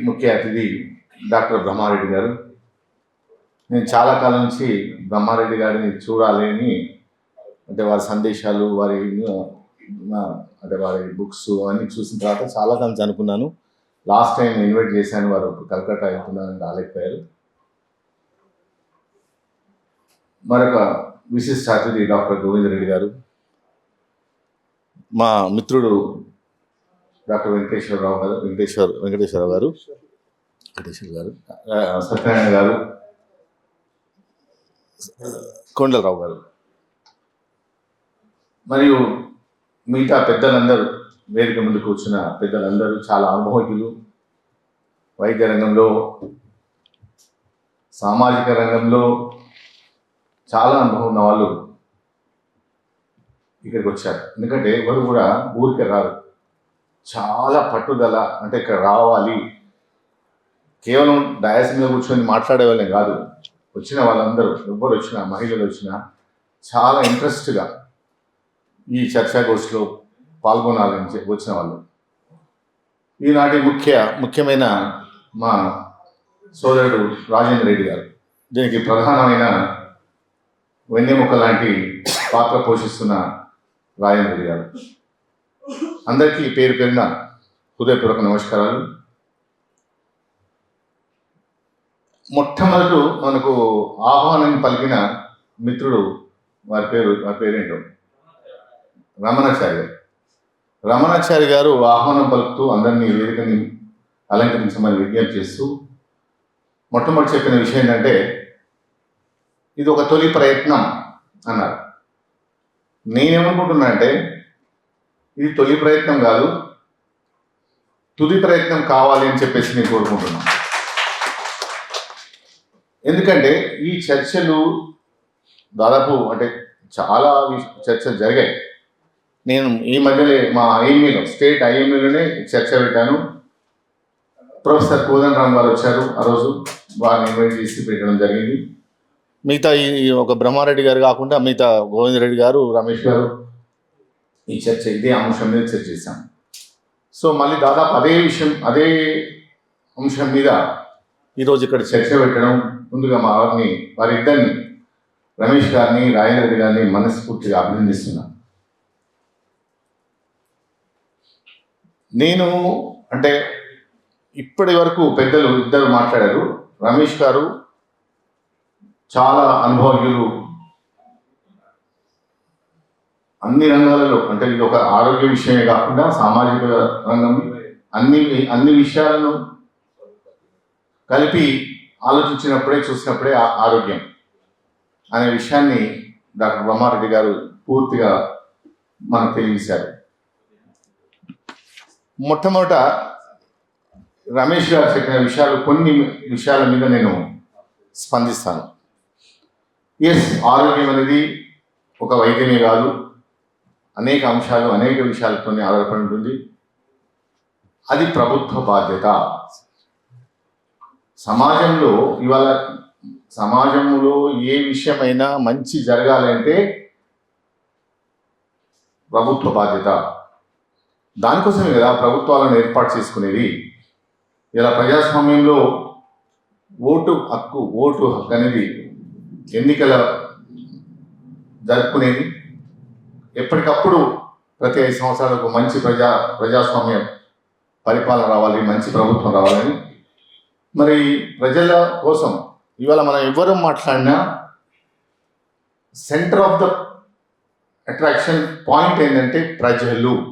ముఖ్య అతిథి డాక్టర్ బ్రహ్మారెడ్డి గారు. నేను చాలా కాలం నుంచి బ్రహ్మారెడ్డి గారిని చూడాలి అని, అంటే వారి సందేశాలు, వారి బుక్స్ అన్నీ చూసిన తర్వాత చాలా కాలం అనుకున్నాను. లాస్ట్ టైం ఇన్వైట్ చేశాను, వారు కలకత్తా వెళ్తున్నారని రాలేకపోయారు. మరొక విశిష్ట అతిథి డాక్టర్ గోవిందరెడ్డి గారు, మా మిత్రుడు డాక్టర్ వెంకటేశ్వరరావు గారు, సత్యనారాయణ గారు, కొండలరావు గారు, మరియు మిగతా పెద్దలందరూ, వేదిక ముందు కూర్చున్న పెద్దలందరూ చాలా అనుభవజ్ఞులు. వైద్య రంగంలో, సామాజిక రంగంలో చాలా అనుభవం ఉన్న వాళ్ళు ఇక్కడికి వచ్చారు. ఎందుకంటే ఎవరు కూడా ఊరికే రారు, చాలా పట్టుదల. అంటే ఇక్కడ రావాలి, కేవలం డయాస్ మీద కూర్చొని మాట్లాడే వాళ్ళే కాదు, వచ్చిన వాళ్ళందరూ, ఎవ్వరు వచ్చినా, మహిళలు వచ్చినా చాలా ఇంట్రెస్ట్గా ఈ చర్చాగోష్ఠిలో పాల్గొనాలని వచ్చిన వాళ్ళు. ఈనాటి ముఖ్యమైన మా సోదరుడు రాజేంద్ర రెడ్డి గారు, దీనికి ప్రధానమైన వెన్నెముక లాంటి పాత్ర పోషిస్తున్న రాజేంద్ర రెడ్డి గారు. అందరికీ పేరు పేరున హృదయపూర్వక నమస్కారాలు. మొట్టమొదటి మనకు ఆహ్వానం పలికిన మిత్రుడు, వారి పేరేంటో రమణాచారి గారు ఆహ్వానం పలుకుతూ అందరినీ వేదికని అలంకరించమని విజ్ఞప్తి చేస్తూ మొట్టమొదటి చెప్పిన విషయం ఏంటంటే, ఇది ఒక తొలి ప్రయత్నం అన్నారు. నేనేమనుకుంటున్నా అంటే, ఇది తొలి ప్రయత్నం కాదు, తుది ప్రయత్నం కావాలి అని చెప్పేసి నేను కోరుకుంటున్నాను. ఎందుకంటే ఈ చర్చలు దాదాపు, అంటే చాలా చర్చలు జరిగాయి. నేను ఈ మధ్యలో మా ఐఎంఏలో, స్టేట్ ఐఎంఏలోనే చర్చ పెట్టాను. ప్రొఫెసర్ కోదండరామ్ గారు వచ్చారు, ఆ రోజు వారిని ఇన్వైట్ చేసి పెట్టడం జరిగింది. మిగతా ఈ ఒక బ్రహ్మారెడ్డి గారు కాకుండా మిగతా గోవిందరెడ్డి గారు, రమేష్ గారు ఈ చర్చ ఇదే అంశం మీద చర్చ చేశాం. సో మళ్ళీ దాదాపు అదే అంశం మీద ఈరోజు ఇక్కడ చర్చ పెట్టడం, ముందుగా వారిద్దరిని, రమేష్ గారిని, రాజేంద్ర రెడ్డి గారిని మనస్ఫూర్తిగా అభినందిస్తున్నాను. నేను అంటే ఇప్పటి వరకు పెద్దలు ఇద్దరు మాట్లాడారు. రమేష్ గారు చాలా అనుభవజ్ఞులు, అన్ని రంగాలలో. అంటే ఇది ఒక ఆరోగ్య విషయమే కాకుండా సామాజిక రంగం, అన్ని విషయాలను కలిపి ఆలోచించినప్పుడే, చూసినప్పుడే ఆరోగ్యం అనే విషయాన్ని డాక్టర్ బ్రహ్మారెడ్డి గారు పూర్తిగా మనకు తెలియజేశారు. మొట్టమొదట రమేష్ గారు చెప్పిన కొన్ని విషయాల మీద నేను స్పందిస్తాను. ఆరోగ్యం అనేది ఒక వైద్యమే కాదు, అనేక అంశాలు, అనేక విషయాలతో ఆధారపడి ఉంటుంది. అది ప్రభుత్వ బాధ్యత. సమాజంలో ఏ విషయమైనా మంచి జరగాలంటే ప్రభుత్వ బాధ్యత. దానికోసమే కదా ప్రభుత్వాలను ఏర్పాటు చేసుకునేది. ఇలా ప్రజాస్వామ్యంలో ఓటు హక్కు అనేది ఎన్నికల జరుపుకునేది. ఎప్పటికప్పుడు ప్రతి 5 సంవత్సరాలకు మంచి ప్రజాస్వామ్యం పరిపాలన రావాలి, మంచి ప్రభుత్వం రావాలని. మరి ప్రజల కోసం ఇవాళ మనం ఎవరు మాట్లాడినా centre of the attraction point ఏంటంటే ప్రజారోగ్యం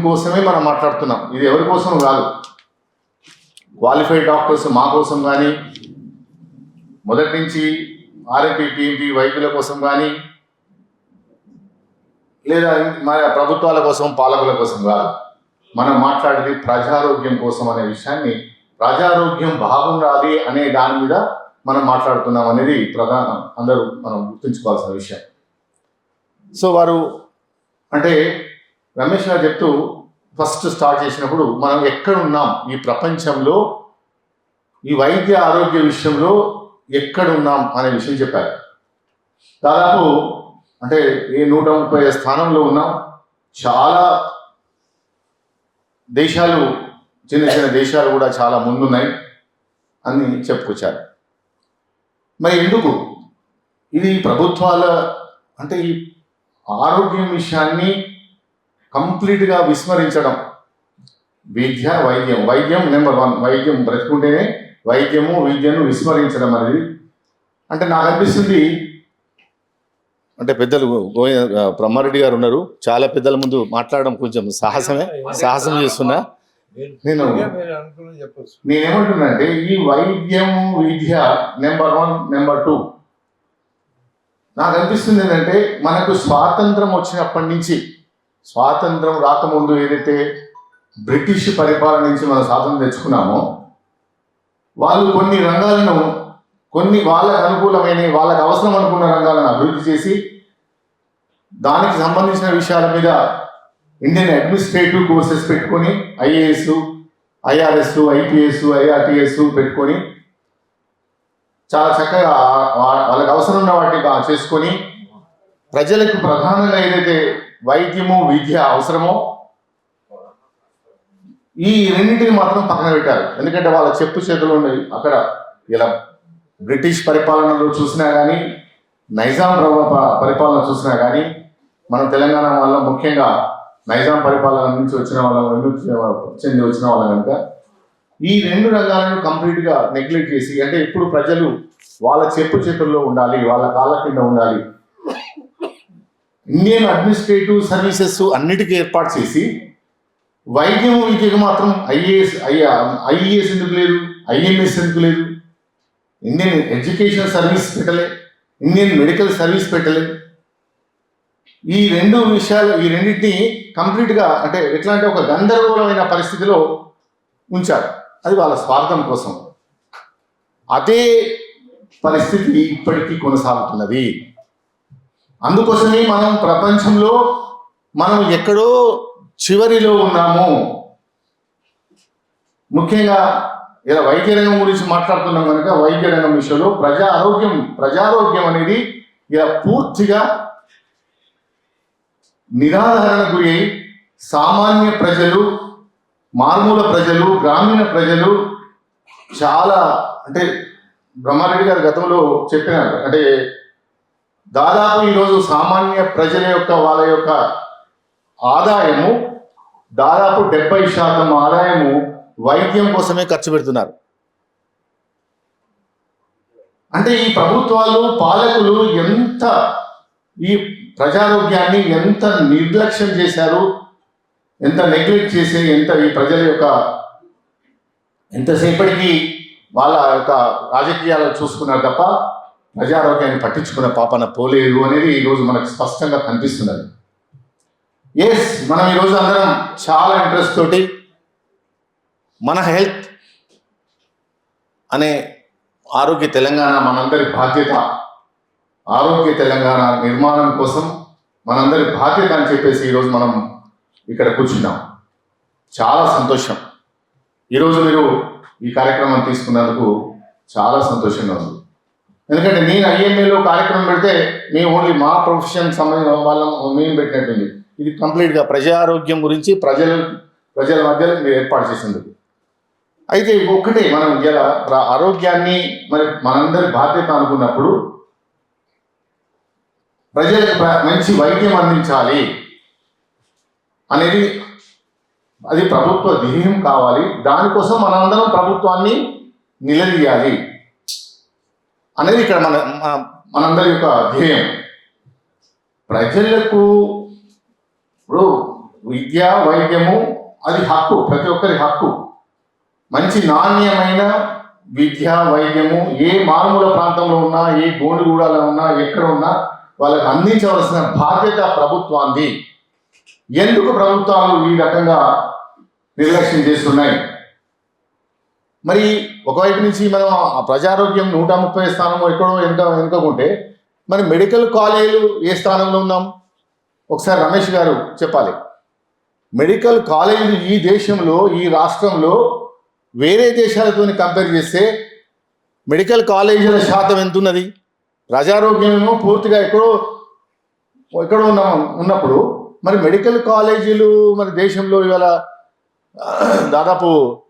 కోసమే మనం మాట్లాడుతున్నాం. ఇది ఎవరి కోసం కాదు. క్వాలిఫైడ్ డాక్టర్స్ మా కోసం కానీ, మొదటి నుంచి ఆర్ఎంపీ, టీఎంపీ వైద్యుల కోసం కానీ, లేదా మన ప్రభుత్వాల కోసం, పాలకుల కోసం కాదు. మనం మాట్లాడేది ప్రజారోగ్యం కోసం అనే విషయాన్ని, ప్రజారోగ్యం బాగుండాలి అనే దాని మీద మనం మాట్లాడుతున్నాం అనేది అందరూ మనం గుర్తుంచుకోవాల్సిన విషయం. సో వారు అంటే రమేష్ గారు చెప్తూ ఫస్ట్ స్టార్ట్ చేసినప్పుడు, మనం ఎక్కడున్నాం ఈ ప్రపంచంలో, ఈ వైద్య ఆరోగ్య విషయంలో ఎక్కడున్నాం అనే విషయం చెప్పారు. దాదాపు అంటే 130 స్థానంలో ఉన్నాం. చాలా దేశాలు, చిన్న చిన్న దేశాలు కూడా చాలా ముందున్నాయి అని చెప్పుకొచ్చారు. మరి ఎందుకు ఇది ప్రభుత్వాల అంటే ఈ ఆరోగ్యం విషయాన్ని కంప్లీట్గా విస్మరించడం? వైద్యం నెంబర్ 1, వైద్యం బ్రతుకుంటేనే విద్యను విస్మరించడం అనేది అంటే నాకు అనిపిస్తుంది. అంటే పెద్దలు బ్రహ్మారెడ్డి గారు ఉన్నారు, చాలా పెద్దల ముందు మాట్లాడడం కొంచెం సాహసం చేస్తున్నా. నేనేమంటున్నానంటే ఈ విద్య నెంబర్ 1, నెంబర్ 2 నాకు అనిపిస్తుంది ఏంటంటే మనకు స్వాతంత్రం వచ్చినప్పటి నుంచి, స్వాతంత్రం రాకముందు ఏదైతే బ్రిటిష్ పరిపాలన నుంచి మనం స్వాతంత్రం తెచ్చుకున్నామో, వాళ్ళు కొన్ని రంగాలను, కొన్ని వాళ్ళకు అనుకూలమైన, వాళ్ళకు అవసరం అనుకున్న రంగాలను అభివృద్ధి చేసి దానికి సంబంధించిన విషయాల మీద ఇండియన్ అడ్మినిస్ట్రేటివ్ కోర్సెస్ పెట్టుకొని IAS, IRS, IPS, IRTS పెట్టుకొని చాలా చక్కగా వాళ్ళకి అవసరం ఉన్న వాటిని బాగా చేసుకొని ప్రజలకు ప్రధానంగా ఏదైతే విద్య అవసరమో ఈ రెండింటిని మాత్రం పక్కన పెట్టారు. ఎందుకంటే వాళ్ళ చెప్పు చేతులు ఉన్నాయి. అక్కడ ఇలా బ్రిటిష్ పరిపాలనలో చూసినా కానీ, నైజాం పరిపాలన చూసినా కానీ, మనం తెలంగాణ వాళ్ళ ముఖ్యంగా నైజాం పరిపాలన నుంచి వచ్చిన వాళ్ళ, విముక్తి చెంది వచ్చిన వాళ్ళ కనుక ఈ 2 రంగాలను కంప్లీట్గా నెగ్లెక్ట్ చేసి, అంటే ఇప్పుడు ప్రజలు వాళ్ళ చెప్పు చేతుల్లో ఉండాలి, వాళ్ళ కాళ్ళ కింద ఉండాలి, ఇండియన్ అడ్మినిస్ట్రేటివ్ సర్వీసెస్ అన్నిటికీ ఏర్పాటు చేసి విద్యకు మాత్రం IAS ఎందుకు లేదు, IMS ఎందుకు లేదు, ఇండియన్ ఎడ్యుకేషన్ సర్వీస్ పెట్టలే, ఇండియన్ మెడికల్ సర్వీస్ పెట్టలే. ఈ 2 విషయాలు, ఈ రెండింటిని కంప్లీట్గా అంటే ఎట్లా అంటే ఒక గందరగోళమైన పరిస్థితిలో ఉంచారు. అది వాళ్ళ స్వార్థం కోసం. అదే పరిస్థితి ఇప్పటికీ కొనసాగుతున్నది. అందుకోసమే మనం ప్రపంచంలో మనం ఎక్కడో చివరిలో ఉన్నాము. ముఖ్యంగా ఇలా వైద్య రంగం గురించి మాట్లాడుతున్నాం కనుక వైద్య రంగం విషయంలో ప్రజారోగ్యం అనేది ఇలా పూర్తిగా నిరాధారణ గురి అయి సామాన్య ప్రజలు, మారుమూల ప్రజలు, గ్రామీణ ప్రజలు చాలా అంటే బ్రహ్మారెడ్డి గారు గతంలో చెప్పినారు. అంటే దాదాపు ఈరోజు సామాన్య ప్రజల యొక్క వాళ్ళ యొక్క ఆదాయము దాదాపు 70% ఆదాయము వైద్యం కోసమే ఖర్చు పెడుతున్నారు. అంటే ఈ ప్రభుత్వాలు, పాలకులు ఎంత ఈ ప్రజారోగ్యాన్ని ఎంత నిర్లక్ష్యం చేశారు, ఎంత నెగ్లెక్ట్ చేసి, ఎంత ఈ ప్రజల యొక్క ఎంతసేపటికి వాళ్ళ యొక్క రాజకీయాలు చూసుకున్నారు తప్ప ప్రజారోగ్యాన్ని పట్టించుకున్న పాపన పోలేదు అనేది ఈరోజు మనకు స్పష్టంగా కనిపిస్తున్నది. మనం ఈరోజు అందరం చాలా ఇంట్రెస్ట్ తోటి మన హెల్త్ అనే ఆరోగ్య తెలంగాణ మనందరి బాధ్యత, ఆరోగ్య తెలంగాణ నిర్మాణం కోసం మనందరి బాధ్యత అని చెప్పేసి ఈరోజు మనం ఇక్కడ కూర్చున్నాం. చాలా సంతోషం. ఈరోజు మీరు ఈ కార్యక్రమం తీసుకున్నందుకు చాలా సంతోషంగా ఉంది. ఎందుకంటే నేను IMAలో కార్యక్రమం పెడితే మేము ఓన్లీ మా ప్రొఫెషన్ సంబంధించిన వాళ్ళం మేము పెట్టినట్టుంది. ఇది కంప్లీట్గా ప్రజారోగ్యం గురించి ప్రజల మధ్యలో మీరు ఏర్పాటు చేసేందుకు. అయితే ఒక్కటే, మనం ఇలా ఆరోగ్యాన్ని మరి మనందరి బాధ్యత అనుకున్నప్పుడు ప్రజలకు మంచి వైద్యం అందించాలి అనేది అది ప్రభుత్వ ధ్యేయం కావాలి. దానికోసం మనందరం ప్రభుత్వాన్ని నిలదీయాలి అనేది ఇక్కడ మనందరి యొక్క ధ్యేయం. ప్రజలకు ఇప్పుడు వైద్యము అది హక్కు, ప్రతి ఒక్కరి హక్కు. మంచి నాణ్యమైన వైద్యము ఏ మారుమూల ప్రాంతంలో ఉన్నా, ఏ గోండుగూడలో ఉన్నా, ఎక్కడ ఉన్నా వాళ్ళకి అందించవలసిన బాధ్యత ప్రభుత్వాన్ని. ఎందుకు ప్రభుత్వాలు ఈ రకంగా నిర్లక్ష్యం చేస్తున్నాయి? మరి ఒకవైపు నుంచి మనం ఆ ప్రజారోగ్యం 130 స్థానం ఎక్కడో వెనుకకుంటే మరి మెడికల్ కాలేజీలు ఏ స్థానంలో ఉన్నాం? ఒకసారి రమేష్ గారు చెప్పాలి. మెడికల్ కాలేజీలు ఈ దేశంలో, ఈ రాష్ట్రంలో వేరే దేశాలతో కంపేర్ చేస్తే మెడికల్ కాలేజీల శాతం ఎంత ఉన్నది? ప్రజారోగ్యమేమో పూర్తిగా ఎక్కడో ఉన్నప్పుడు మరి మెడికల్ కాలేజీలు మరి దేశంలో ఇవాళ దాదాపు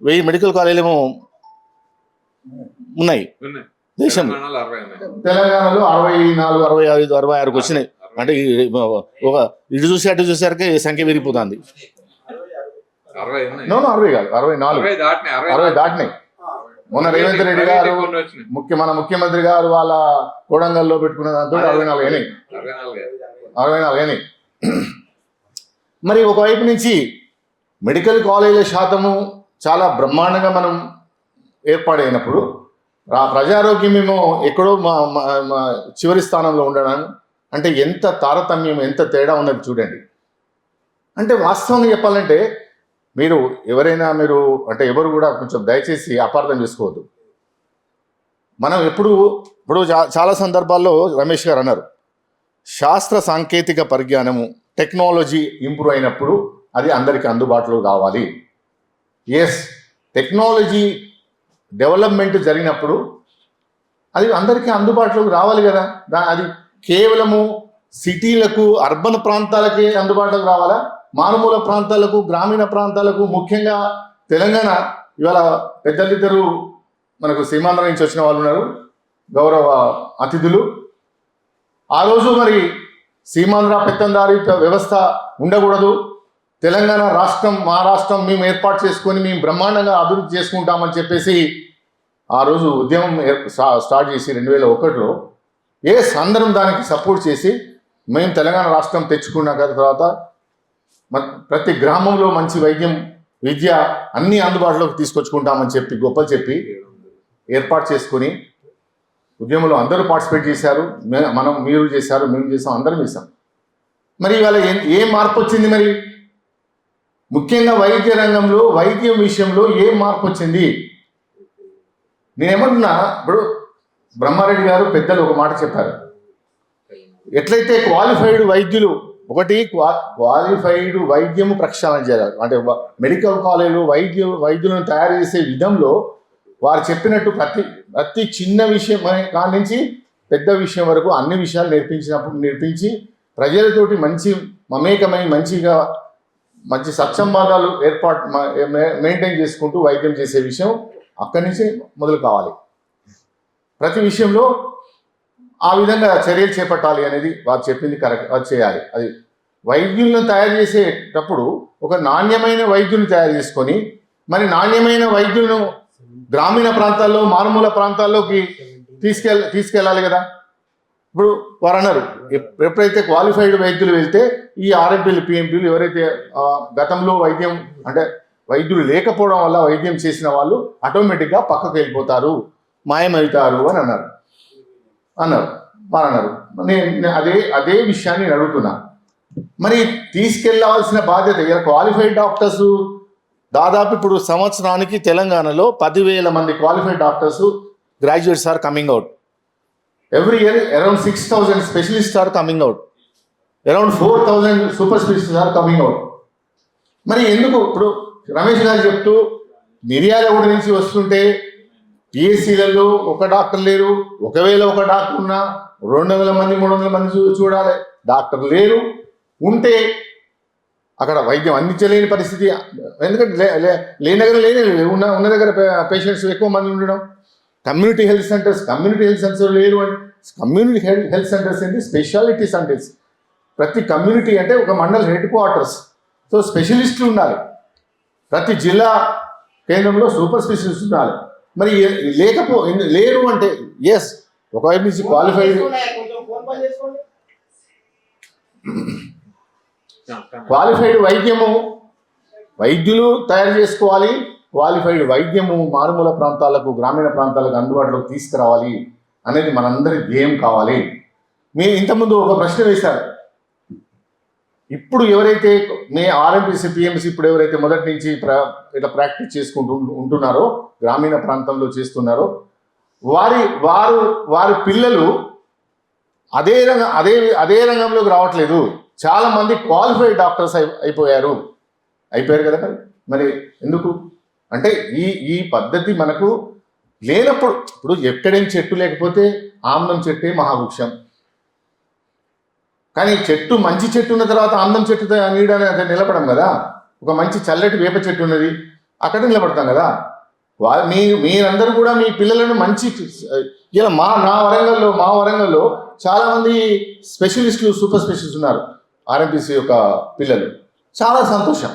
1000 మెడికల్ కాలేజీలు ఉన్నాయి దేశం. తెలంగాణలో 64, 65, 66 వచ్చినాయి. అంటే ఒక ఇటు చూసి అటు చూసేసరికి సంఖ్య పెరిగిపోతుంది. 60 కాదు, 64 దాటినాయి. మొన్న రేవంత్ రెడ్డి గారు మన ముఖ్యమంత్రి గారు వాళ్ళ కోడంగల్లో పెట్టుకున్న దాంతో 64 అయినాయి. మరి ఒకవైపు నుంచి మెడికల్ కాలేజీల శాతము చాలా బ్రహ్మాండంగా మనం ఏర్పాటైనప్పుడు ప్రజారోగ్యమేమో ఎక్కడో మా చివరి స్థానంలో ఉండడం అంటే ఎంత తారతమ్యం, ఎంత తేడా ఉన్నది చూడండి. అంటే వాస్తవంగా చెప్పాలంటే మీరు అంటే ఎవరు కూడా కొంచెం దయచేసి అపార్థం చేసుకోవద్దు. మనం ఇప్పుడు చాలా సందర్భాల్లో రమేష్ గారు అన్నారు, శాస్త్ర సాంకేతిక పరిజ్ఞానము టెక్నాలజీ ఇంప్రూవ్ అయినప్పుడు అది అందరికీ అందుబాటులో కావాలి. ఎస్, టెక్నాలజీ డెవలప్మెంట్ జరిగినప్పుడు అది అందరికీ అందుబాటులోకి రావాలి కదా. అది కేవలము సిటీలకు, అర్బన్ ప్రాంతాలకే అందుబాటులోకి రావాలా? మారుమూల ప్రాంతాలకు, గ్రామీణ ప్రాంతాలకు, ముఖ్యంగా తెలంగాణ ఇవాళ పెద్దలిద్దరు మనకు సీమాంధ్ర నుంచి వచ్చిన వాళ్ళు ఉన్నారు, గౌరవ అతిథులు. ఆ రోజు మరి సీమాంధ్ర పెత్తందారి వ్యవస్థ ఉండకూడదు, తెలంగాణ రాష్ట్రం మా రాష్ట్రం మేము ఏర్పాటు చేసుకొని మేము బ్రహ్మాండంగా అభివృద్ధి చేసుకుంటామని చెప్పేసి ఆ రోజు ఉద్యమం స్టార్ట్ చేసి 2001లో అందరం దానికి సపోర్ట్ చేసి మేము తెలంగాణ రాష్ట్రం తెచ్చుకున్న తర్వాత ప్రతి గ్రామంలో మంచి వైద్యం, విద్య అన్నీ అందుబాటులోకి తీసుకొచ్చుకుంటామని చెప్పి గొప్పలు చెప్పి ఏర్పాటు చేసుకుని ఉద్యమంలో అందరూ పార్టిసిపేట్ చేశారు. మీరు చేశారు, మేము చేసాం, అందరం చేసాం. మరి ఇవాళ ఏం మార్పు వచ్చింది? మరి ముఖ్యంగా వైద్య రంగంలో, వైద్యం విషయంలో ఏం మార్పు వచ్చింది? నేనేమంటున్నా, ఇప్పుడు బ్రహ్మారెడ్డి గారు పెద్దలు ఒక మాట చెప్పారు, ఎట్లయితే క్వాలిఫైడ్ వైద్యులు క్వాలిఫైడ్ వైద్యము ప్రక్షాళన చేయాలి. అంటే మెడికల్ కాలేజీలు వైద్యులను తయారు చేసే విధంలో వారు చెప్పినట్టు ప్రతి చిన్న విషయం కాడి నుంచి పెద్ద విషయం వరకు అన్ని విషయాలు నేర్పించి ప్రజలతోటి మంచి మమేకమై మంచి సత్సంబంధాలు మెయింటైన్ చేసుకుంటూ వైద్యం చేసే విషయం అక్కడి నుంచి మొదలు కావాలి. ప్రతి విషయంలో ఆ విధంగా చర్యలు చేపట్టాలి అనేది వారు చెప్పింది కరెక్ట్, అది చేయాలి. అది వైద్యులను తయారు చేసేటప్పుడు ఒక నాణ్యమైన వైద్యులను తయారు చేసుకొని మరి నాణ్యమైన వైద్యులను గ్రామీణ ప్రాంతాల్లో, మారుమూల ప్రాంతాల్లోకి తీసుకెళ్ళాలి కదా. ఇప్పుడు వారు అన్నారు, ఎప్పుడైతే క్వాలిఫైడ్ వైద్యులు వెళ్తే ఈ ఆర్ఎంపీలు, పిఎంపీలు ఎవరైతే గతంలో వైద్యం అంటే వైద్యులు లేకపోవడం వల్ల వైద్యం చేసిన వాళ్ళు ఆటోమేటిక్గా పక్కకు వెళ్ళిపోతారు, మాయమవుతారు అని అన్నారు. నేను అదే విషయాన్ని నేను అడుగుతున్నా. మరి తీసుకెళ్లాల్సిన బాధ్యత క్వాలిఫైడ్ డాక్టర్స్ దాదాపు ఇప్పుడు సంవత్సరానికి తెలంగాణలో 10,000 మంది qualified doctors graduates are coming out. Every year around 6,000 specialist are coming out, around 4,000 super specialist are coming out. మరి ఎందుకు ఇప్పుడు రమేష్ గారు చెప్తూ మిర్యాలగూడ నుంచి వస్తుంటే పిఎస్సీలలో ఒక డాక్టర్ లేరు, ఒకవేళ ఒక డాక్టర్ ఉన్నా 200 మంది 300 మంది చూడాలి, డాక్టర్ లేరు. ఉంటే అక్కడ వైద్యం అందించలేని పరిస్థితి. ఎందుకంటే లేని దగ్గర ఉన్న దగ్గర పేషెంట్స్ ఎక్కువ మంది ఉండడం. కమ్యూనిటీ హెల్త్ సెంటర్స్ లేరు. అని కమ్యూనిటీ హెల్త్ సెంటర్స్ ఏంటి? Speciality centres. ప్రతి కమ్యూనిటీ అంటే ఒక మండల్ హెడ్ క్వార్టర్స్. సో స్పెషలిస్టులు ఉండాలి. ప్రతి జిల్లా కేంద్రంలో సూపర్ స్పెషలిస్ట్ ఉండాలి. మరి లేరు అంటే ఒకవైపు నుంచి క్వాలిఫైడ్ వైద్యులు తయారు చేసుకోవాలి. క్వాలిఫైడ్ వైద్యము మారుమూల ప్రాంతాలకు, గ్రామీణ ప్రాంతాలకు అందుబాటులోకి తీసుకురావాలి అనేది మనందరి ధ్యేయం కావాలి. మీరు ఇంతకుముందు ఒక ప్రశ్న వేశారు. ఇప్పుడు ఎవరైతే ఆర్ఎంపీసీ, పిఎంసీ ఇప్పుడు ఎవరైతే మొదటి నుంచి ఇట్లా ప్రాక్టీస్ చేసుకుంటూ ఉంటున్నారో, గ్రామీణ ప్రాంతంలో చేస్తున్నారో వారి పిల్లలు అదే రంగంలోకి రావట్లేదు. చాలా మంది క్వాలిఫైడ్ డాక్టర్స్ అయిపోయారు కదా. మరి ఎందుకు అంటే ఈ పద్ధతి మనకు లేనప్పుడు, ఇప్పుడు ఎక్కడేం చెట్టు లేకపోతే ఆమ్లం చెట్టే మహావృక్షం. కానీ మంచి చెట్టు ఉన్న తర్వాత ఆమ్లం చెట్టు నీడని నిలబడం కదా. ఒక మంచి చల్లటి వేప చెట్టు ఉన్నది, అక్కడ నిలబడతాం కదా. మీరందరూ కూడా మీ పిల్లలను మంచి ఇలా మా వరంగల్లో చాలామంది స్పెషలిస్టులు, సూపర్ స్పెషలిస్ట్ ఉన్నారు, ఆర్ఎంపీసీ యొక్క పిల్లలు. చాలా సంతోషం.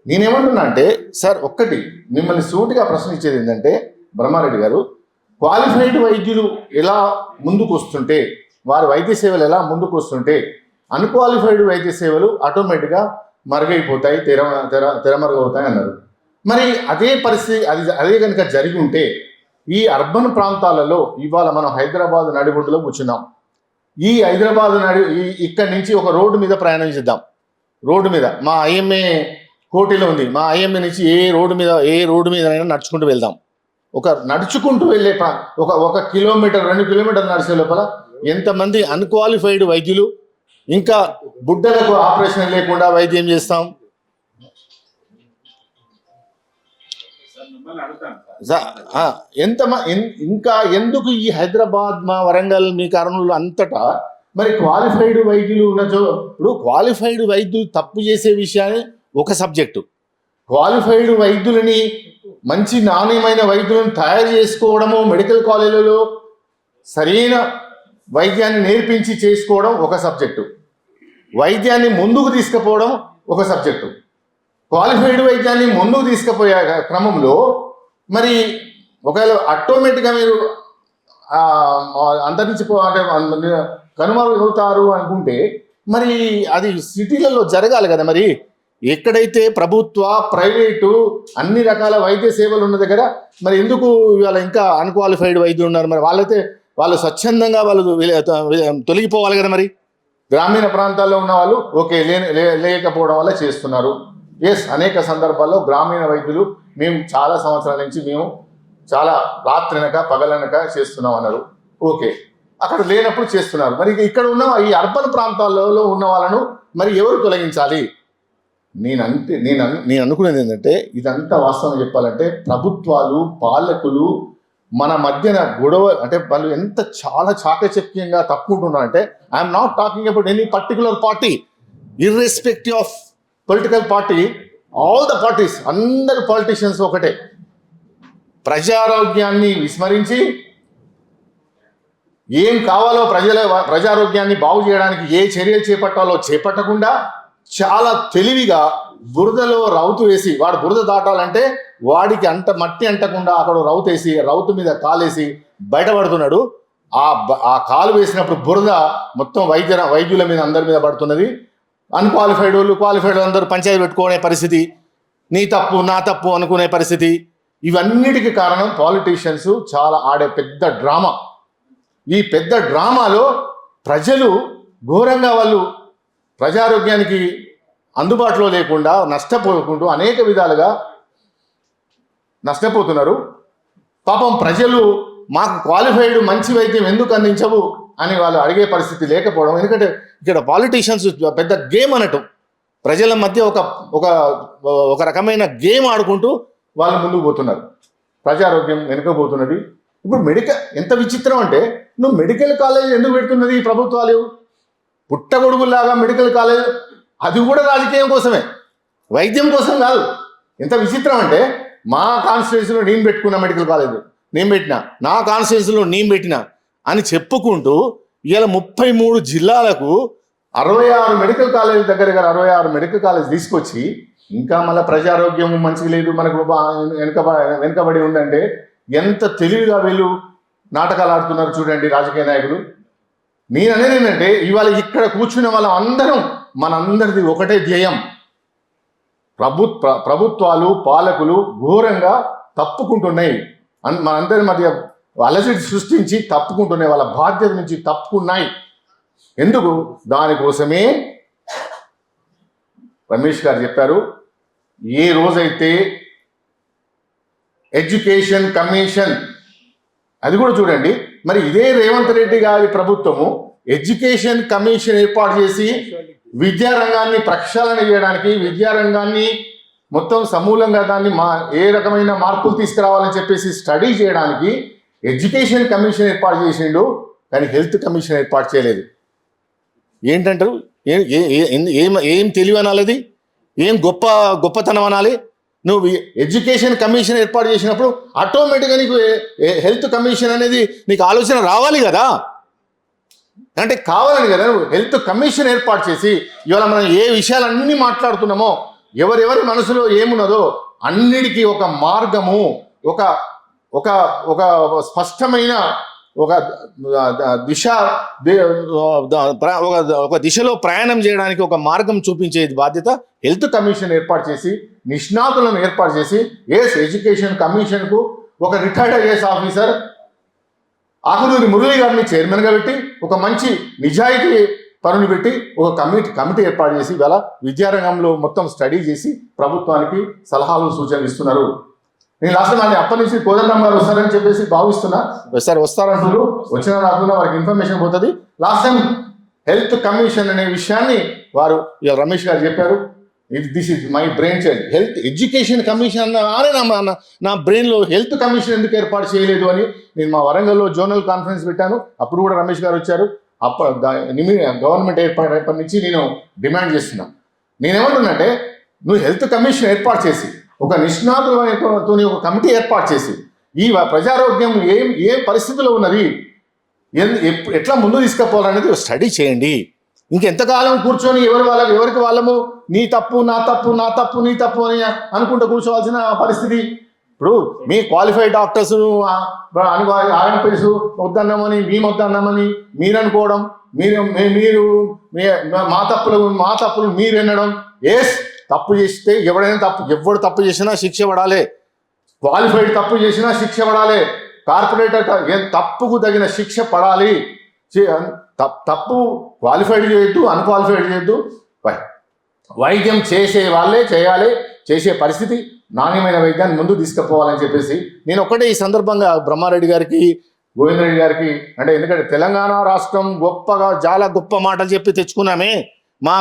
నేనేమంటున్నా అంటే సార్, ఒక్కటి మిమ్మల్ని సూటిగా ప్రశ్నించేది ఏంటంటే, బ్రహ్మారెడ్డి గారు, క్వాలిఫైడ్ వైద్యులు ఎలా ముందుకు వస్తుంటే, వారి వైద్య సేవలు ఎలా ముందుకు వస్తుంటే అన్క్వాలిఫైడ్ వైద్య సేవలు ఆటోమేటిక్గా మరుగైపోతాయి, తెరమరుగవుతాయి అన్నారు. మరి అదే పరిస్థితి అదే కనుక జరిగి ఉంటే ఈ అర్బన్ ప్రాంతాలలో ఇవాళ మనం హైదరాబాద్ నడిబొడ్డులో కూర్చున్నాం. ఈ హైదరాబాద్ ఇక్కడి నుంచి ఒక రోడ్డు మీద ప్రయాణం చేద్దాం. రోడ్డు మీద మా ఐఎంఏ కోటిలో ఉంది. మా ఐఎంఏ నుంచి ఏ రోడ్డు మీదైనా నడుచుకుంటూ వెళ్దాం. నడుచుకుంటూ వెళ్ళే ఒక కిలోమీటర్ 2 కిలోమీటర్లు నడిచే లోపల ఎంతమంది అన్క్వాలిఫైడ్ వైద్యులు, ఇంకా బుడ్డలకు ఆపరేషన్ లేకుండా వైద్యం చేస్తాం. ఇంకా ఎందుకు ఈ హైదరాబాద్, మా వరంగల్, మీ కర్నూలు అంతటా మరి క్వాలిఫైడ్ వైద్యులు ఉన్నచో, ఇప్పుడు క్వాలిఫైడ్ వైద్యులు తప్పు చేసే విషయాన్ని ఒక సబ్జెక్టు, క్వాలిఫైడ్ వైద్యులని, మంచి నాణ్యమైన వైద్యులను తయారు చేసుకోవడము, మెడికల్ కాలేజీలలో సరైన వైద్యాన్ని నేర్పించి చేసుకోవడం ఒక సబ్జెక్టు, వైద్యాన్ని ముందుకు తీసుకుపోవడం ఒక సబ్జెక్టు. క్వాలిఫైడ్ వైద్యాన్ని ముందుకు తీసుకుపోయే క్రమంలో మరి ఒకవేళ ఆటోమేటిక్గా మీరు అంటే కనుమరుగవుతారు అనుకుంటే మరి అది సిటీలలో జరగాలి కదా. మరి ఎక్కడైతే ప్రభుత్వ, ప్రైవేటు అన్ని రకాల వైద్య సేవలు ఉన్న దగ్గర మరి ఎందుకు ఇవాళ ఇంకా అన్క్వాలిఫైడ్ వైద్యులు ఉన్నారు? మరి వాళ్ళు స్వచ్ఛందంగా వాళ్ళు తొలగిపోవాలి కదా. మరి గ్రామీణ ప్రాంతాల్లో ఉన్న వాళ్ళు ఓకే లేకపోవడం వల్ల చేస్తున్నారు. అనేక సందర్భాల్లో గ్రామీణ వైద్యులు మేము చాలా సంవత్సరాల నుంచి మేము చాలా రాత్రనక పగలనక చేస్తున్నాం అన్నారు. ఓకే, అక్కడ లేనప్పుడు చేస్తున్నారు. మరి ఇక్కడ ఉన్న ఈ అర్బన్ ప్రాంతాలలో ఉన్న వాళ్ళను మరి ఎవరు తొలగించాలి? నేను అనుకునేది ఏంటంటే, ఇదంతా వాస్తవం చెప్పాలంటే ప్రభుత్వాలు, పాలకులు మన మధ్యన గొడవ అంటే వాళ్ళు ఎంత చాలా చాకచక్యంగా తప్పుకుంటున్నారంటే, I'm not talking about any particular party, irrespective of political party, all the parties, అందరు పాలిటిషియన్స్ ఒకటే. ప్రజారోగ్యాన్ని విస్మరించి ఏం కావాలో ప్రజారోగ్యాన్ని బాగు చేయడానికి ఏ చర్యలు చేపట్టాలో చేపట్టకుండా చాలా తెలివిగా బురదలో రౌతు వేసి, వాడు బురద దాటాలంటే వాడికి మట్టి అంటకుండా అక్కడ రౌతు వేసి, రౌతు మీద కాలేసి బయటపడుతున్నాడు. ఆ కాలు వేసినప్పుడు బురద మొత్తం వైద్యుల మీద, అందరి మీద పడుతున్నది. అన్క్వాలిఫైడ్ వాళ్ళు, క్వాలిఫైడ్ అందరూ పంచాయతీ పెట్టుకునే పరిస్థితి, నీ తప్పు నా తప్పు అనుకునే పరిస్థితి. ఇవన్నిటికీ కారణం పాలిటీషియన్స్ చాలా ఆడే పెద్ద డ్రామా. ఈ పెద్ద డ్రామాలో ప్రజలు ఘోరంగా వాళ్ళు ప్రజారోగ్యానికి అందుబాటులో లేకుండా నష్టపోకుండా అనేక విధాలుగా నష్టపోతున్నారు. పాపం ప్రజలు మాకు క్వాలిఫైడ్ మంచి వైద్యం ఎందుకు అందించవు అని వాళ్ళు అడిగే పరిస్థితి లేకపోవడం. ఎందుకంటే ఇక్కడ పాలిటీషియన్స్ పెద్ద గేమ్ అనటం, ప్రజల మధ్య ఒక రకమైన గేమ్ ఆడుకుంటూ వాళ్ళు ముందుకు పోతున్నారు. ప్రజారోగ్యం వెనుకపోతున్నది. ఇప్పుడు ఎంత విచిత్రం అంటే, నువ్వు మెడికల్ కాలేజ్ ఎందుకు పెడుతున్నది ఈ ప్రభుత్వాలు? పుట్టగొడుగులాగా మెడికల్ కాలేజ్, అది కూడా రాజకీయం కోసమే, వైద్యం కోసం కాదు. ఎంత విచిత్రం అంటే, మా కాన్స్టిట్యున్సీలో నేను పెట్టుకున్న మెడికల్ కాలేజ్ నేను పెట్టినా, నా కాన్స్టిట్యున్సీలో నేను పెట్టినా అని చెప్పుకుంటూ ఇవాళ 33 జిల్లాలకు 66 మెడికల్ కాలేజ్ దగ్గర 66 మెడికల్ కాలేజ్ తీసుకొచ్చి ఇంకా మళ్ళీ ప్రజారోగ్యం మంచిగా లేదు, మనకు వెనుకబడి ఉందంటే ఎంత తెలివిగా వీళ్ళు నాటకాలు ఆడుతున్నారు చూడండి రాజకీయ నాయకులు. నేను అనేది ఏంటంటే, ఇవాళ ఇక్కడ కూర్చున్న వాళ్ళ అందరం మనందరిది ఒకటే ధ్యేయం. ప్రభుత్వాలు, పాలకులు ఘోరంగా తప్పుకుంటున్నాయి, మనందరి మధ్య అలజడి సృష్టించి తప్పుకుంటున్నాయి, వాళ్ళ బాధ్యత నుంచి తప్పుకున్నాయి. ఎందుకు? దానికోసమే రమేష్ గారు చెప్పారు, ఏ రోజైతే ఎడ్యుకేషన్ కమిషన్, అది కూడా చూడండి, మరి ఇదే రేవంత్ రెడ్డి గారి ప్రభుత్వము ఎడ్యుకేషన్ కమిషన్ ఏర్పాటు చేసి విద్యారంగాన్ని ప్రక్షాళన చేయడానికి, విద్యారంగాన్ని మొత్తం సమూలంగా దాన్ని ఏ రకమైన మార్పులు తీసుకురావాలని చెప్పేసి స్టడీ చేయడానికి ఎడ్యుకేషన్ కమిషన్ ఏర్పాటు చేసిండు, కానీ హెల్త్ కమిషన్ ఏర్పాటు చేయలేదు. ఏంటంటారు? ఏం తెలివి అనాలది? ఏం గొప్పతనం అనాలి? నువ్వు ఎడ్యుకేషన్ కమిషన్ ఏర్పాటు చేసినప్పుడు ఆటోమేటిక్గా నీకు హెల్త్ కమిషన్ అనేది నీకు ఆలోచన రావాలి కదా, అంటే కావాలని కదా నువ్వు హెల్త్ కమిషన్ ఏర్పాటు చేసి ఇవాళ మనం ఏ విషయాలన్నీ మాట్లాడుతున్నామో ఎవరెవరి మనసులో ఏమున్నదో అన్నిటికీ ఒక మార్గము, ఒక ఒక ఒక స్పష్టమైన ఒక ఒక దిశలో ప్రయాణం చేయడానికి ఒక మార్గం చూపించే బాధ్యత హెల్త్ కమిషన్ ఏర్పాటు చేసి నిష్ణాతులను ఏర్పాటు చేసి ఎడ్యుకేషన్ కమిషన్కు ఒక retired IAS officer Akunuri Murali గారిని చైర్మన్గా పెట్టి ఒక మంచి నిజాయితీ పనులు పెట్టి ఒక కమిటీ ఏర్పాటు చేసి ఇవాళ విద్యారంగంలో మొత్తం స్టడీ చేసి ప్రభుత్వానికి సలహాలు సూచనలు ఇస్తున్నారు. నేను లాస్ట్ మళ్ళీ అప్పటి నుంచి కోదండరామ్ గారు వస్తారని చెప్పేసి భావిస్తున్నా. సార్ వస్తారంటున్నారు, వచ్చినా రాకుండా వారికి ఇన్ఫర్మేషన్ పోతుంది. లాస్ట్ టైం హెల్త్ కమిషన్ అనే విషయాన్ని వారు ఇవాళ రమేష్ గారు చెప్పారు. This is my brain child. Health education commission నా బ్రెయిన్లో హెల్త్ కమిషన్ ఎందుకు ఏర్పాటు చేయలేదు అని నేను మా వరంగల్లో జోనల్ కాన్ఫరెన్స్ పెట్టాను. అప్పుడు కూడా రమేష్ గారు వచ్చారు. గవర్నమెంట్ ఏర్పాటు నుంచి నేను డిమాండ్ చేస్తున్నా. నేనేమంటున్నానంటే నువ్వు హెల్త్ కమిషన్ ఏర్పాటు చేసి ఒక నిష్ణాతులతో ఒక కమిటీ ఏర్పాటు చేసి ఈ ప్రజారోగ్యం ఏ పరిస్థితిలో ఉన్నది, ఎట్లా ముందు తీసుకుపోవాలనేది స్టడీ చేయండి. ఇంకెంతకాలం కూర్చొని ఎవరికి వాళ్ళము నీ తప్పు నా తప్పు నా తప్పు నీ తప్పు అని అనుకుంటూ కూర్చోవాల్సిన పరిస్థితి. ఇప్పుడు మీ క్వాలిఫైడ్ డాక్టర్స్ ఆర్ఎంపీస్ వద్దన్నామని మేము వద్దన్నామని మీరు అనుకోవడం, మీరు మా తప్పులు మీరు వినడం. తప్పు చేస్తే ఎవడు తప్పు చేసినా శిక్ష పడాలి. క్వాలిఫైడ్ తప్పు చేసినా శిక్ష పడాలి. కార్పొరేటర్ తప్పుకు తగిన శిక్ష పడాలి. తప్పు క్వాలిఫైడ్ చేయొద్దు, అన్క్వాలిఫైడ్ చేయొద్దు. వైద్యం చేసే వాళ్ళే చేయాలి. చేసే పరిస్థితి నాణ్యమైన వైద్యాన్ని ముందు తీసుకుపోవాలని చెప్పేసి నేను ఒక్కటే ఈ సందర్భంగా బ్రహ్మారెడ్డి గారికి, గోవిందరెడ్డి గారికి, అంటే ఎందుకంటే తెలంగాణ రాష్ట్రం గొప్పగా చాలా గొప్ప మాటలు చెప్పి తెచ్చుకున్నామే, మా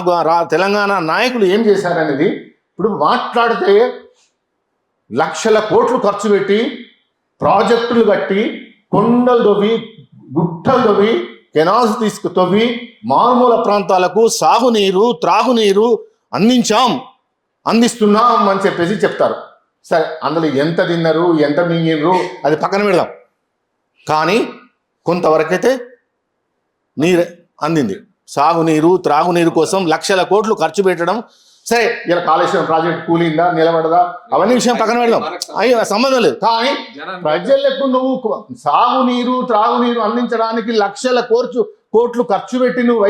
తెలంగాణ నాయకులు ఏం చేశారనేది ఇప్పుడు మాట్లాడితే లక్షల కోట్లు ఖర్చు పెట్టి ప్రాజెక్టులు కట్టి కొండలు తవ్వి గుట్టలు తవ్వి కెనాల్స్ తవ్వి మారుమూల ప్రాంతాలకు సాగునీరు త్రాగునీరు అందిస్తున్నాం అని చెప్పేసి చెప్తారు. సరే, అందులో ఎంత తిన్నారు ఎంత మింగినరు అది పక్కన పెడదాం. కానీ కొంతవరకైతే నీరు అందింది. సాగునీరు త్రాగునీరు కోసం లక్షల కోట్లు ఖర్చు పెట్టడం. సరే, ఇలా కాళేశ్వరం ప్రాజెక్ట్ కూలిందా నిలబడదా అవన్నీ విషయం పక్కన పెడదాం, అయ్యో సంబంధం లేదు. కానీ ప్రజలకు నువ్వు సాగునీరు త్రాగునీరు అందించడానికి లక్షల కోట్లు ఖర్చు పెట్టి నువ్వు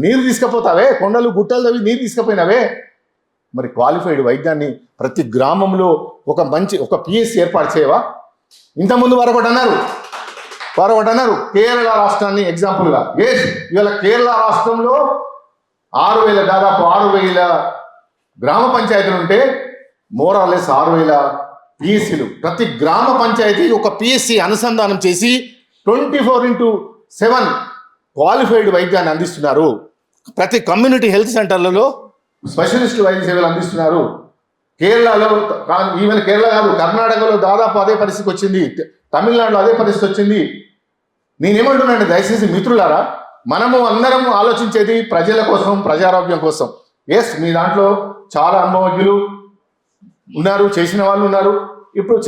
నీరు తీసుకుపోతావే, కొండలు గుట్టలు తవ్వి నీరు తీసుకుపోయినావే. మరి క్వాలిఫైడ్ వైద్యాన్ని ప్రతి గ్రామంలో ఒక పిఎస్సి ఏర్పాటు చేయవా? ఇంతకుముందు మరొకటి అన్నారు కేరళ రాష్ట్రాన్ని ఎగ్జాంపుల్గా. ఇవాళ కేరళ రాష్ట్రంలో దాదాపు 6,000 గ్రామ పంచాయతీలు ఉంటే మోరాలెస్ 6,000 పిఎస్సీలు. ప్రతి గ్రామ పంచాయతీ ఒక పిఎస్సి అనుసంధానం చేసి 24/7 క్వాలిఫైడ్ వైద్యాన్ని అందిస్తున్నారు. ప్రతి కమ్యూనిటీ హెల్త్ సెంటర్లలో స్పెషలిస్ట్ వైద్య సేవలు అందిస్తున్నారు. కేరళలో, ఈవెన్ కేరళ కాదు, కర్ణాటకలో దాదాపు అదే పరిస్థితి వచ్చింది, తమిళనాడులో అదే పరిస్థితి వచ్చింది. నేనేమంటున్నాను, దయచేసి మిత్రులారా, మనము అందరం ఆలోచించేది ప్రజల కోసం, ప్రజారోగ్యం కోసం. మీ దాంట్లో చాలా అనుభవజ్ఞులు ఉన్నారు, చేసిన వాళ్ళు ఉన్నారు. ఇప్పుడు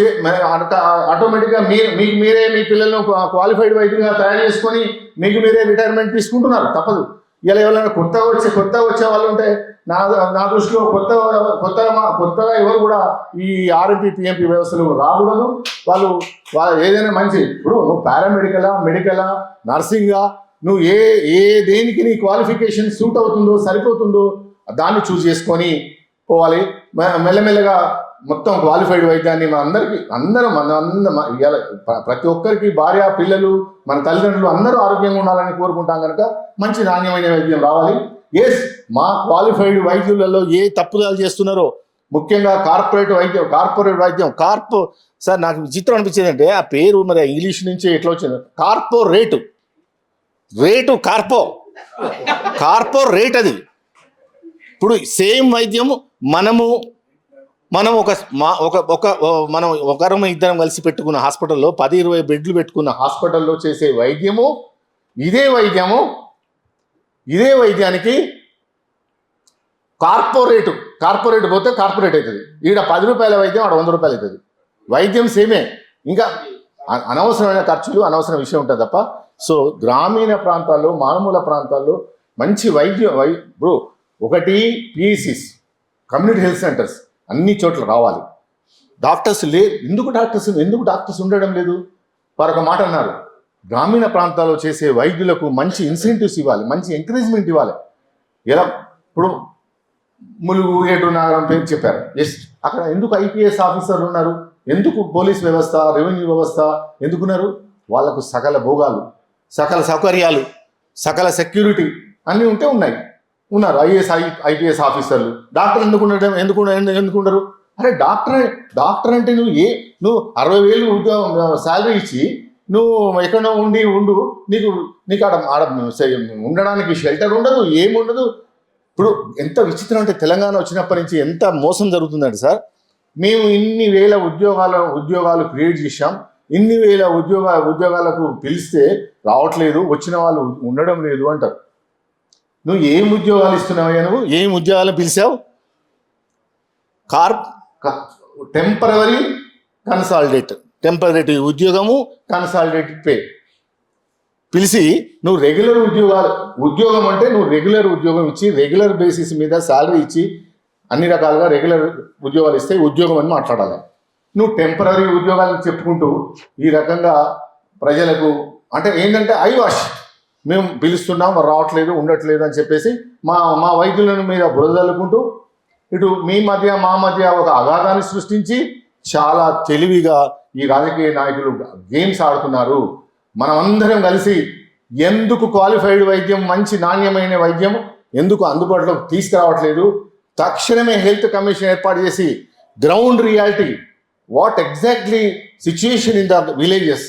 ఆటోమేటిక్గా మీకు మీరే మీ పిల్లలను క్వాలిఫైడ్ వైద్యులుగా తయారు చేసుకొని మీకు మీరే రిటైర్మెంట్ తీసుకుంటున్నారు, తప్పదు. ఇలా ఎవరైనా కొత్తగా వచ్చే వాళ్ళు ఉంటే నా దృష్టిలో కొత్తగా ఎవరు కూడా ఈ ఆర్ఎంపీ పిఎంపీ వ్యవస్థలు రాకూడదు. వాళ్ళు ఏదైనా మంచి, ఇప్పుడు నువ్వు పారామెడికలా, మెడికలా, నర్సింగా, నువ్వు ఏ దేనికి నీ క్వాలిఫికేషన్ సూట్ అవుతుందో సరిపోతుందో దాన్ని చూస్ చేసుకొని పోవాలి. మెల్లమెల్లగా మొత్తం క్వాలిఫైడ్ వైద్యాన్ని అందరం ప్రతి ఒక్కరికి, భార్య పిల్లలు మన తల్లిదండ్రులు అందరూ ఆరోగ్యంగా ఉండాలని కోరుకుంటాం కనుక మంచి నాణ్యమైన వైద్యం రావాలి. మా క్వాలిఫైడ్ వైద్యులలో ఏ తప్పుదాలు చేస్తున్నారో, ముఖ్యంగా కార్పొరేట్ వైద్యం సార్ నాకు విచిత్రం అనిపించేది అంటే ఆ పేరు మరి ఇంగ్లీష్ నుంచి ఎట్లా వచ్చింది, కార్పో రేట్ అది. ఇప్పుడు సేమ్ వైద్యం మనం ఇద్దరం కలిసి పెట్టుకున్న హాస్పిటల్లో 10-20 బెడ్లు పెట్టుకున్న హాస్పిటల్లో చేసే వైద్యము ఇదే వైద్యానికి కార్పొరేట్ పోతే కార్పొరేట్ అవుతుంది. ఈడ 10 రూపాయల వైద్యం ఆడ 100 రూపాయలు అవుతుంది. వైద్యం సేమే, ఇంకా అనవసరమైన ఖర్చులు, అనవసరమైన విషయం ఉంటుంది తప్ప. సో గ్రామీణ ప్రాంతాల్లో, మారుమూల ప్రాంతాల్లో మంచి ఇప్పుడు ఒకటి పిఎస్సిస్, కమ్యూనిటీ హెల్త్ సెంటర్స్ అన్ని చోట్ల రావాలి. డాక్టర్స్ ఎందుకు డాక్టర్స్ ఉండడం లేదు? వారు ఒక మాట అన్నారు, గ్రామీణ ప్రాంతాల్లో చేసే వైద్యులకు మంచి ఇన్సెంటివ్స్ ఇవ్వాలి, మంచి ఎంకరేజ్మెంట్ ఇవ్వాలి. ఎలా ఇప్పుడు ములుగు, ఏటూరు, నాగరం పేరు చెప్పారు. అక్కడ ఎందుకు ఐపీఎస్ ఆఫీసర్లు ఉన్నారు? ఎందుకు పోలీస్ వ్యవస్థ, రెవెన్యూ వ్యవస్థ ఎందుకున్నారు? వాళ్ళకు సకల భోగాలు, సకల సౌకర్యాలు, సకల సెక్యూరిటీ అన్నీ ఉన్నారు ఐపీఎస్ ఆఫీసర్లు. డాక్టర్ ఎందుకు ఉండరు? అరే డాక్టర్ అంటే నువ్వు 60,000 ఉద్యోగం శాలరీ ఇచ్చి నువ్వు ఎక్కడో ఉండు, నీకు ఆడ ఉండడానికి షెల్టర్ ఉండదు, ఏముండదు. ఇప్పుడు ఎంత విచిత్రం అంటే తెలంగాణ వచ్చినప్పటి నుంచి ఎంత మోసం జరుగుతుందంటే సార్, మేము ఇన్ని వేల ఉద్యోగాలు క్రియేట్ చేశాం, ఇన్ని వేల ఉద్యోగాలకు పిలిస్తే రావట్లేదు, వచ్చిన వాళ్ళు ఉండడం లేదు అంటారు. నువ్వు ఏం ఉద్యోగాలు ఇస్తున్నావయ్యా? నువ్వు ఏం ఉద్యోగాలు పిలిచావు? టెంపరరీ ఉద్యోగము, కన్సాలిడేటెడ్ పే పిలిచి నువ్వు రెగ్యులర్ ఉద్యోగం అంటే నువ్వు రెగ్యులర్ ఉద్యోగం ఇచ్చి, రెగ్యులర్ బేసిస్ మీద శాలరీ ఇచ్చి, అన్ని రకాలుగా రెగ్యులర్ ఉద్యోగాలు ఇస్తే ఉద్యోగం అని మాట్లాడాలి. నువ్వు టెంపరీ ఉద్యోగాలు చెప్పుకుంటూ ఈ రకంగా ప్రజలకు అంటే ఏంటంటే ఐవాష్, మేము పిలుస్తున్నాం రావట్లేదు, ఉండట్లేదు అని చెప్పేసి మా వైద్యులను మీద బురదలుకుంటూ ఇటు మా మధ్య ఒక అగాధాన్ని సృష్టించి చాలా తెలివిగా ఈ రాజకీయ నాయకులు గేమ్స్ ఆడుతున్నారు. మనం అందరం కలిసి ఎందుకు క్వాలిఫైడ్ వైద్యం, మంచి నాణ్యమైన వైద్యం ఎందుకు అందుబాటులోకి తీసుకురావట్లేదు? తక్షణమే హెల్త్ కమిషన్ ఏర్పాటు చేసి ground reality, what exactly situation in the villages,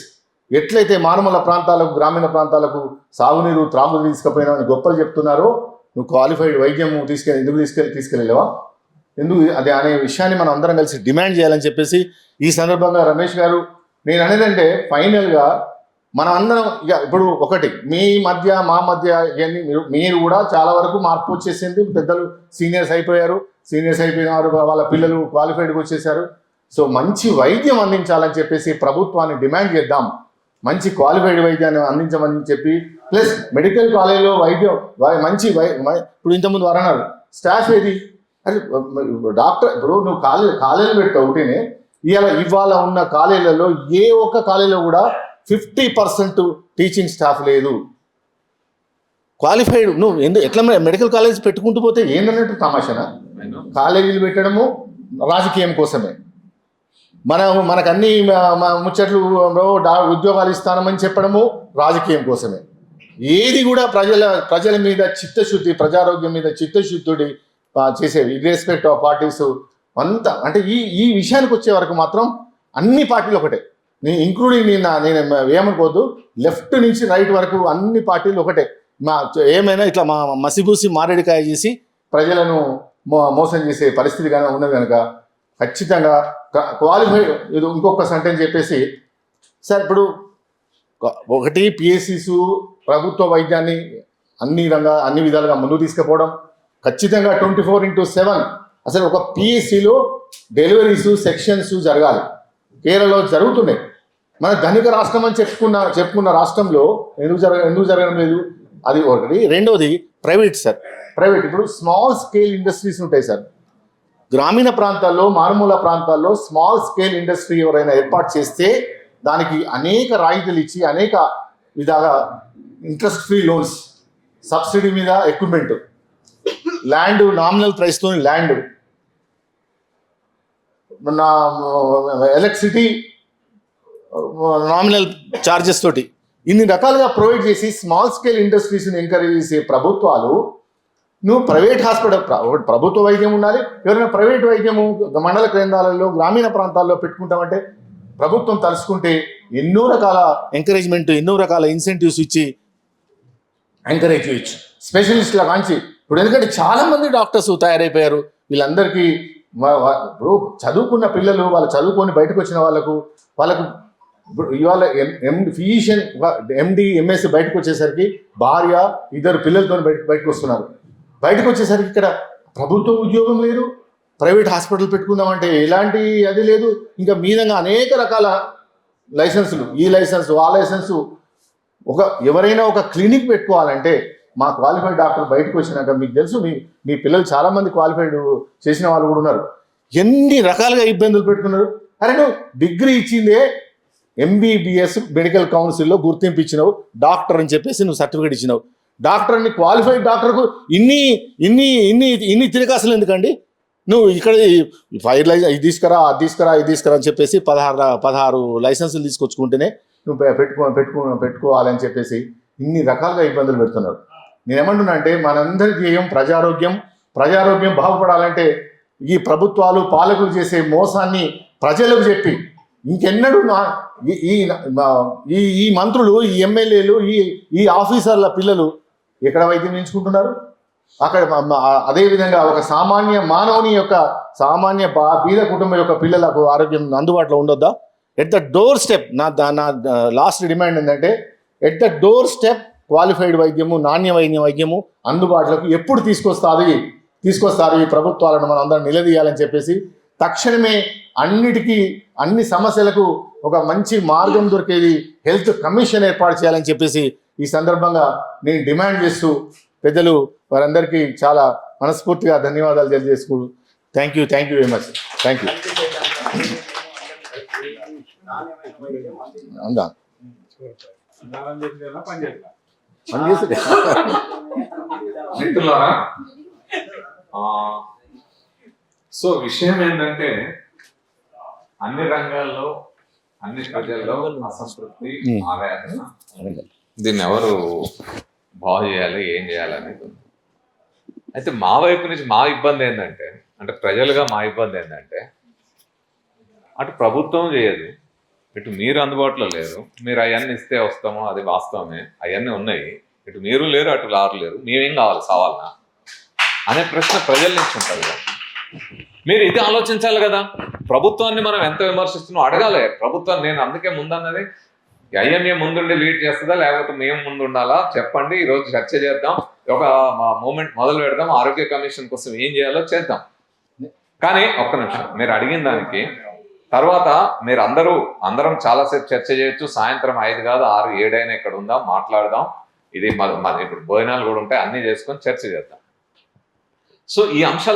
ఎట్లయితే మారుమూల ప్రాంతాలకు, గ్రామీణ ప్రాంతాలకు సాగునీరు, త్రాగునీరు తీసుకుపోయినామని గొప్పలు చెప్తున్నారో, నువ్వు క్వాలిఫైడ్ వైద్యం తీసుకెళ్ళలేవా? ఎందుకు అది అనే విషయాన్ని మనం అందరం కలిసి డిమాండ్ చేయాలని చెప్పేసి ఈ సందర్భంగా రమేష్ గారు నేను అనేదంటే, ఫైనల్గా మనం అందరం ఇక ఇప్పుడు ఒకటి మా మధ్య ఇవన్నీ మీరు కూడా చాలా వరకు మార్పు వచ్చేసింది. పెద్దలు సీనియర్స్ అయిపోయినారు, వాళ్ళ పిల్లలు క్వాలిఫైడ్గా వచ్చేసారు. సో మంచి వైద్యం అందించాలని చెప్పేసి ప్రభుత్వాన్ని డిమాండ్ చేద్దాం. మంచి క్వాలిఫైడ్ వైద్యాన్ని అందించమని చెప్పి, ప్లస్ మెడికల్ కాలేజ్లో మంచి ఇప్పుడు ఇంతకుముందు అన్నారు స్టాఫ్ ఏది? అది డాక్టర్ ఇప్పుడు నువ్వు కాలేజీలు పెట్టావు ఒకటినే, ఇవాళ ఉన్న కాలేజీలలో ఏ ఒక్క కాలేజీలో కూడా 50% టీచింగ్ స్టాఫ్ లేదు. క్వాలిఫైడ్ నువ్వు ఎట్లా మెడికల్ కాలేజ్ పెట్టుకుంటూ పోతే ఏందన్నట్టు తమాషనా? కాలేజీలు పెట్టడము రాజకీయం కోసమే, మనకు అన్ని ముచ్చట్లు ఉద్యోగాలు ఇస్తానమని చెప్పడము రాజకీయం కోసమే. ఏది కూడా ప్రజల మీద చిత్తశుద్ధి, ప్రజారోగ్యం మీద చిత్తశుద్ధుడి చేసేవి ఇర్రెస్పెక్ట్ ఆఫ్ పార్టీస్ అంతా. అంటే ఈ విషయానికి వచ్చే వరకు మాత్రం అన్ని పార్టీలు ఒకటే, ఇంక్లూడింగ్ నేను ఏమనుకోవద్దు, లెఫ్ట్ నుంచి రైట్ వరకు అన్ని పార్టీలు ఒకటే. ఏమైనా ఇట్లా మసిబూసి మారేడికాయ చేసి ప్రజలను మోసం చేసే పరిస్థితి కనుక ఉన్నది కనుక ఖచ్చితంగా క్వాలిఫైడ్ ఇది ఇంకొక సెంటెన్స్ చెప్పేసి సార్, ఇప్పుడు ఒకటి పిఎస్సిస్ ప్రభుత్వ వైద్యాన్ని అన్ని విధాలుగా ముందుకు తీసుకుపోవడం, ఖచ్చితంగా 24/7 అసలు ఒక పిఎస్సిలో డెలివరీస్ సెక్షన్స్ జరగాలి. కేరళలో జరుగుతున్నాయి. మన ధనిక రాష్ట్రం అని చెప్పుకున్న రాష్ట్రంలో ఎందుకు జరగడం లేదు? అది ఒకటి. రెండోది ప్రైవేట్ సార్, ప్రైవేట్ ఇప్పుడు స్మాల్ స్కేల్ ఇండస్ట్రీస్ ఉంటాయి సార్. గ్రామీణ ప్రాంతాల్లో, మారుమూల ప్రాంతాల్లో స్మాల్ స్కేల్ ఇండస్ట్రీ ఎవరైనా ఏర్పాటు చేస్తే దానికి అనేక రాయితీలు ఇచ్చి, అనేక విధాలుగా ఇంట్రెస్ట్ ఫ్రీ లోన్స్, సబ్సిడీ మీద ఎక్విప్మెంట్, ల్యాండ్ నామినల్ ప్రైస్తో ల్యాండ్, ఎలక్ట్రిసిటీ నామినల్ ఛార్జెస్ తోటి ఇన్ని రకాలుగా ప్రొవైడ్ చేసి స్మాల్ స్కేల్ ఇండస్ట్రీస్ని ఎంకరేజ్ చేసే ప్రభుత్వాలు, నువ్వు ప్రైవేట్ హాస్పిటల్, ప్రభుత్వ వైద్యం ఉండాలి, ఎవరైనా ప్రైవేట్ వైద్యము మండల కేంద్రాలలో, గ్రామీణ ప్రాంతాల్లో పెట్టుకుంటామంటే ప్రభుత్వం తలుచుకుంటే ఎన్నో రకాల ఎంకరేజ్మెంట్, ఎన్నో రకాల ఇన్సెంటివ్స్ ఇచ్చి ఎంకరేజ్ చేయొచ్చు స్పెషలిస్ట్ల కాంచి. ఇప్పుడు ఎందుకంటే చాలామంది డాక్టర్స్ తయారైపోయారు. వీళ్ళందరికీ ఇప్పుడు చదువుకున్న పిల్లలు, వాళ్ళు చదువుకొని బయటకు వచ్చిన వాళ్ళకు ఇప్పుడు ఇవాళ ఫిజిషియన్ ఎండి ఎంఎస్సి బయటకు వచ్చేసరికి భార్య, 2 పిల్లలతో బయటకు వస్తున్నారు. బయటకు వచ్చేసరికి ఇక్కడ ప్రభుత్వ ఉద్యోగం లేదు, ప్రైవేట్ హాస్పిటల్ పెట్టుకుందామంటే ఎలాంటి అది లేదు. ఇంకా మీదంగా అనేక రకాల లైసెన్సులు, ఈ లైసెన్సు ఆ లైసెన్సు. ఎవరైనా ఒక క్లినిక్ పెట్టుకోవాలంటే మా క్వాలిఫైడ్ డాక్టర్ బయటకు వచ్చినాక మీకు తెలుసు, మీ పిల్లలు చాలామంది క్వాలిఫైడ్ చేసిన వాళ్ళు కూడా ఉన్నారు, ఎన్ని రకాలుగా ఇబ్బందులు పెట్టుకున్నారు. అరే నువ్వు డిగ్రీ ఇచ్చిందే ఎంబీబీఎస్ మెడికల్ కౌన్సిల్లో గుర్తింపు ఇచ్చినావు, డాక్టర్ అని చెప్పేసి నువ్వు సర్టిఫికేట్ ఇచ్చినావు. డాక్టర్ని క్వాలిఫైడ్ డాక్టర్కు ఇన్ని ఇన్ని ఇన్ని ఇన్ని తిరగాసులు ఎందుకండి? నువ్వు ఇక్కడ ఫైర్ లైసెన్స్ ఇది తీసుకురా, అది తీసుకురా, ఇది తీసుకురా అని చెప్పేసి 16 లైసెన్సులు తీసుకొచ్చుకుంటేనే నువ్వు పెట్టుకోవాలని చెప్పేసి ఇన్ని రకాలుగా ఇబ్బందులు పెడుతున్నారు. నేనేమంటున్నా అంటే మనందరి ధ్యేయం ప్రజారోగ్యం బాగుపడాలంటే ఈ ప్రభుత్వాలు పాలకులు చేసే మోసాన్ని ప్రజలకు చెప్పి ఇంకెన్నడూ ఈ మంత్రులు, ఈ ఎమ్మెల్యేలు, ఈ ఆఫీసర్ల పిల్లలు ఎక్కడ వైద్యం ఎంచుకుంటున్నారు? అక్కడ అదేవిధంగా ఒక సామాన్య మానవుని యొక్క బీద కుటుంబం యొక్క పిల్లలకు ఆరోగ్యం అందుబాటులో ఉండొద్దా? ఎట్ ద డోర్ స్టెప్ నా లాస్ట్ డిమాండ్ ఏంటంటే at the doorstep qualified వైద్యము, నాణ్యమైన వైద్యము అందుబాటులోకి ఎప్పుడు తీసుకొస్తారు ఈ ప్రభుత్వాలను మనం అందరం నిలదీయాలని చెప్పేసి తక్షణమే అన్ని సమస్యలకు ఒక మంచి మార్గం దొరికేది హెల్త్ కమిషన్ ఏర్పాటు చేయాలని చెప్పేసి ఈ సందర్భంగా నేను డిమాండ్ చేస్తూ పెద్దలు వారందరికీ చాలా మనస్ఫూర్తిగా ధన్యవాదాలు తెలియజేసుకుంటూ thank you very much. Thank you. అందా మిత్రులారా, సో విషయం ఏంటంటే అన్ని రంగాల్లో అన్ని ప్రజల్లో అసంతృప్తి, ఆవేదన, దీన్ని ఎవరు బాగు చేయాలి, ఏం చేయాలి అనేది ఉంది. అయితే మా వైపు నుంచి మా ఇబ్బంది ఏంటంటే, అంటే ప్రజలుగా మా ఇబ్బంది ఏంటంటే అటు ప్రభుత్వం చేయదు, ఇటు మీరు అందుబాటులో లేరు. మీరు అవన్నీ ఇస్తే వస్తామో అది వాస్తవమే, అవన్నీ ఉన్నాయి. ఇటు మీరు లేరు, అటు లారు లేరు. మేమేం కావాలి, సవాలనా అనే ప్రశ్న ప్రజల నుంచి ఉంటుంది కదా. మీరు ఇది ఆలోచించాలి కదా. ప్రభుత్వాన్ని మనం ఎంత విమర్శిస్తున్నాం అడగాలి ప్రభుత్వాన్ని. నేను అందుకే ముందన్నది ఐఎంఏ ముందుండి లీడ్ చేస్తుందా లేకపోతే మేము ముందు ఉండాలా చెప్పండి. ఈరోజు చర్చ చేద్దాం, ఒక మూమెంట్ మొదలు పెడదాం, ఆరోగ్య కమిషన్ కోసం ఏం చేయాలో చేద్దాం. కానీ ఒక్క నిమిషం, మీరు అడిగిన దానికి తర్వాత మీరు అందరం చాలాసేపు చర్చ చేయొచ్చు. సాయంత్రం 5 కాదు 6, 7 అయినా ఇక్కడ ఉందాం, మాట్లాడదాం. ఇది ఇప్పుడు భోజనాలు కూడా ఉంటాయి, అన్నీ చేసుకొని చర్చ చేద్దాం. సో ఈ అంశాలు